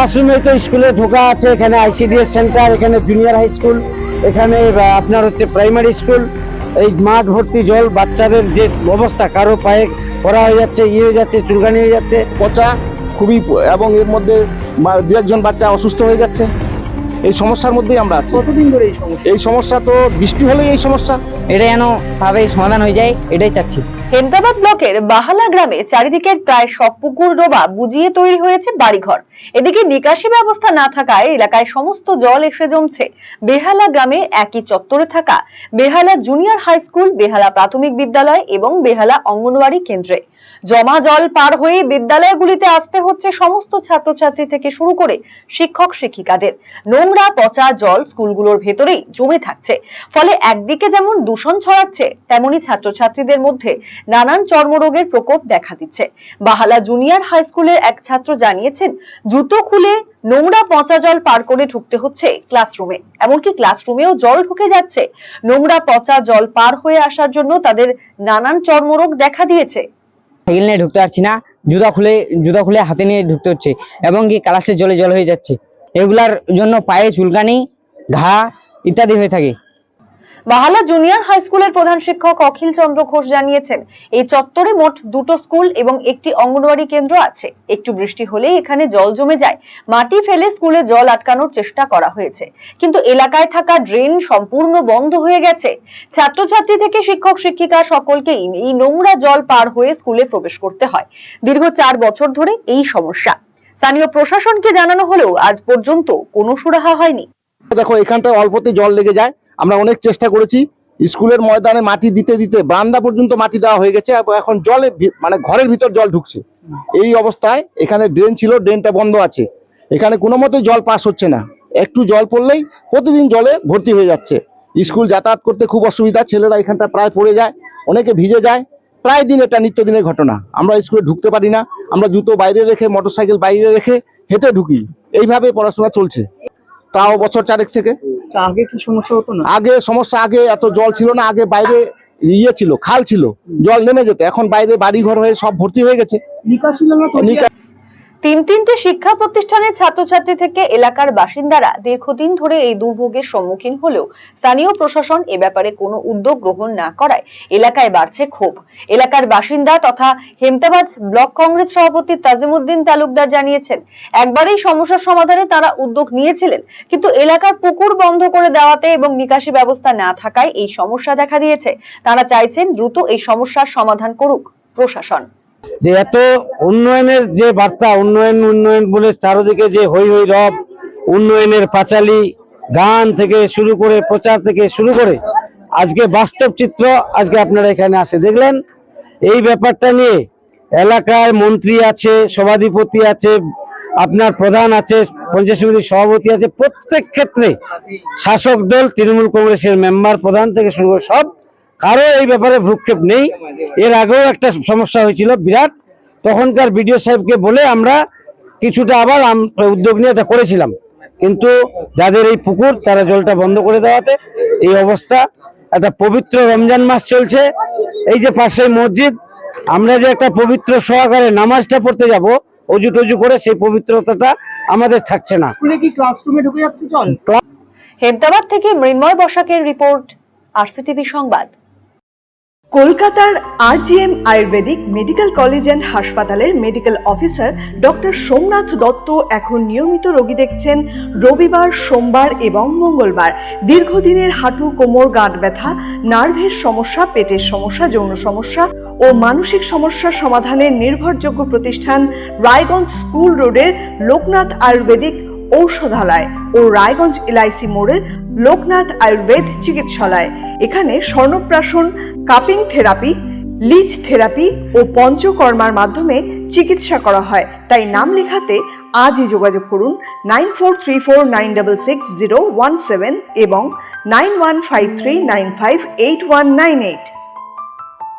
ক্লাসরুমে তো স্কুলে ঢোকা আছে, এখানে আইসিডিএস সেন্টার, এখানে জুনিয়র হাই স্কুল, এখানে আপনার হচ্ছে প্রাইমারি স্কুল। এই মাঠ ভর্তি জল, বাচ্চাদের যে অবস্থা, কারো পায়ে পড়া হয়ে যাচ্ছে, হয়ে যাচ্ছে, চুলকানি হয়ে যাচ্ছে, পচা খুবই, এবং এর মধ্যে দু একজন বাচ্চা অসুস্থ হয়ে যাচ্ছে। এই সমস্যার মধ্যেই আমরা আছি। কতদিন ধরে এই সমস্যা? এই সমস্যা তো বৃষ্টি হলেই এই সমস্যা। এটা যেন তাড়াতাড়ি সমাধান হয়ে যায়, এটাই চাচ্ছি। হেমতাবাদ ব্লকের বাহালা গ্রামে চারিদিকের প্রায় সব পুকুর ডোবা বুঝিয়ে তৈরি হয়েছে বাড়িঘর। এদিকে নিকাশি ব্যবস্থা না থাকায় এলাকায় সমস্ত জল এসে জমছে বেহালা গ্রামে একই চত্বরে থাকা বেহালা জুনিয়র হাই স্কুল, বেহালা প্রাথমিক বিদ্যালয় এবং বেহালা অঙ্গনওয়াড়ি কেন্দ্রে। জমা জল পার হয়ে বিদ্যালয়গুলিতে আসতে হচ্ছে সমস্ত ছাত্রছাত্রী থেকে শুরু করে শিক্ষক শিক্ষিকাদের। নোংরা পচা জল স্কুলগুলোর ভেতরেই জমে থাকছে, ফলে একদিকে যেমন দূষণ ছড়াচ্ছে, তেমনি ছাত্রছাত্রীদের মধ্যে নানান চর্মরোগের প্রকোপ দেখা দিচ্ছে। বাহালা জুনিয়র হাই স্কুলের এক ছাত্র জানিয়েছেন, জুতো খুলে নোংরা পচা জল পার করে ঢুকতে হচ্ছে ক্লাসরুমে, এমনকি ক্লাসরুমেও জল ঢুকে যাচ্ছে। নোংরা পচা জল পার হয়ে আসার জন্য তাদের নানান চর্মরোগ দেখা দিয়েছে। সাইকেল নিয়ে ঢুকতে পারছি না, জুতা খুলে হাতে নিয়ে ঢুকতে হচ্ছে, এবং কি ক্লাসের জলে জল হয়ে যাচ্ছে। এগুলার জন্য পায়ে চুলকানি, ঘা ইত্যাদি হয়ে থাকে। বাহালা জুনিয়র হাই স্কুলের প্রধান শিক্ষক অখিল চন্দ্র ঘোষ জানিয়েছেন, এই চত্বরে মোট 2টো স্কুল এবং একটি অঙ্গনওয়াড়ি কেন্দ্র আছে। একটু বৃষ্টি হলেই এখানে জল জমে যায়। মাটি ফেলে স্কুলে জল আটকানোর চেষ্টা করা হয়েছে, কিন্তু এলাকায় থাকা ড্রেন সম্পূর্ণ বন্ধ হয়ে গেছে। ছাত্রছাত্রী থেকে শিক্ষক শিক্ষিকা সকলকেই এই নোংরা জল পার হয়ে স্কুলে প্রবেশ করতে হয়। দীর্ঘ 4 বছর ধরে এই সমস্যা। স্থানীয় প্রশাসনকে জানানো হলেও আজ পর্যন্ত কোনো সুরাহা হয়নি। দেখো, এখানটা অল্পতে জল লেগে যায়। আমরা অনেক চেষ্টা করেছি, স্কুলের ময়দানে মাটি দিতে দিতে বারান্দা পর্যন্ত মাটি দেওয়া হয়ে গেছে, এখন জলে মানে ঘরের ভিতর জল ঢুকছে। এই অবস্থায় এখানে ড্রেন ছিল, ড্রেনটা বন্ধ আছে, এখানে কোনো মতেই জল পাস হচ্ছে না। একটু জল পড়লেই প্রতিদিন জলে ভর্তি হয়ে যাচ্ছে। স্কুল যাতায়াত করতে খুব অসুবিধা, ছেলেরা এখানটা প্রায় পড়ে যায়, অনেকে ভিজে যায়। প্রায় দিন এটা নিত্যদিনের ঘটনা। আমরা স্কুলে ঢুকতে পারি না, আমরা জুতো বাইরে রেখে, মোটরসাইকেল বাইরে রেখে হেঁটে ঢুকি। এইভাবে পড়াশোনা চলছে, তাও বছর 4 থেকে। আগে কি সমস্যা হতো না? আগে সমস্যা, আগে এত জল ছিল না। আগে বাইরে ছিল, খাল ছিল, জল নেমে যেত। এখন বাইরে বাড়ি ঘর হয়ে সব ভর্তি হয়ে গেছে। 3টি শিক্ষা প্রতিষ্ঠানের ছাত্রছাত্রী থেকে এলাকার বাসিন্দারা দীর্ঘদিন ধরে এই দুর্ভোগের সম্মুখীন হলেও স্থানীয় প্রশাসন এ ব্যাপারে কোনো উদ্যোগ গ্রহণ না করায় এলাকায় বাড়ছে ক্ষোভ। এলাকার বাসিন্দা তথা হেমতাবাদ ব্লক কংগ্রেস সভাপতি তাজিমউদ্দিন তালুকদার জানিয়েছেন, একবার এই সমস্যার সমাধানে তারা উদ্যোগ নিয়েছিলেন, কিন্তু এলাকার পুকুর বন্ধ করে দেওয়াতে এবং নিকাশি ব্যবস্থা না থাকায় এই সমস্যা দেখা দিয়েছে। তারা চাইছেন দ্রুত এই সমস্যার সমাধান করুক প্রশাসন। যে এত উন্নয়নের যে বার্তা, উন্নয়ন উন্নয়ন বলে চারদিকে যে হই হই রব, উন্নয়নের পাঁচালী গান থেকে শুরু করে, প্রচার থেকে শুরু করে, আজকে বাস্তব চিত্র আজকে আপনারা এখানে আসে দেখলেন। এই ব্যাপারটা নিয়ে এলাকায় মন্ত্রী আছে, সভাধিপতি আছে, আপনার প্রধান আছে, পঞ্চায়েত সমিতির সভাপতি আছে, প্রত্যেক ক্ষেত্রে শাসক দল তৃণমূল কংগ্রেসের মেম্বার প্রধান থেকে শুরু করে সব কারো এই ব্যাপারে ভ্রুক্ষেপ নেই। এর আগেও একটা সমস্যা হয়েছিল বিরাট, তখনকার বিডিও সাহেবকে বলে আমরা কিছুটা আবার উদ্যোগ নিয়ে এটা করেছিলাম, কিন্তু যাদের এই পুকুর তারা জলটা বন্ধ করে দেওয়াতে এই অবস্থা। একটা পবিত্র রমজান মাস চলছে, এই যে পাশে মসজিদ, আমরা যে একটা পবিত্র সহকারে নামাজটা পড়তে যাব অজু টজু করে, সেই পবিত্রতাটা আমাদের থাকছে না। ক্লাসরুমে ঢুকে যাচ্ছে জল। হেমতাবাদ থেকে মৃন্ময় বসাকের রিপোর্ট, আরসিটিভি সংবাদ। কলকাতার RGM Ayurvedic medical college and হাসপাতালের medical officer doctor Somnath Dutta এখন নিয়মিত রোগী দেখছেন রবিবার, সোমবার এবং মঙ্গলবার। দীর্ঘদিনের হাঁটু, কোমর, গাঁট ব্যথা, নার্ভের সমস্যা, পেটের সমস্যা, যৌন সমস্যা ও মানসিক সমস্যার সমাধানের নির্ভরযোগ্য প্রতিষ্ঠান রায়গঞ্জ স্কুল রোডের লোকনাথ আয়ুর্বেদিক ঔষধালয় ও রায়গঞ্জ এলআইসি মোড়ের লোকনাথ আয়ুর্বেদ চিকিৎসালয়। এখানে স্বর্ণপ্রাশন, কাপিং থেরাপি, লিচ থেরাপি ও পঞ্চকর্মার মাধ্যমে চিকিৎসা করা হয়। তাই নাম লেখাতে আজই যোগাযোগ করুন 9434966017 এবং 9153958198।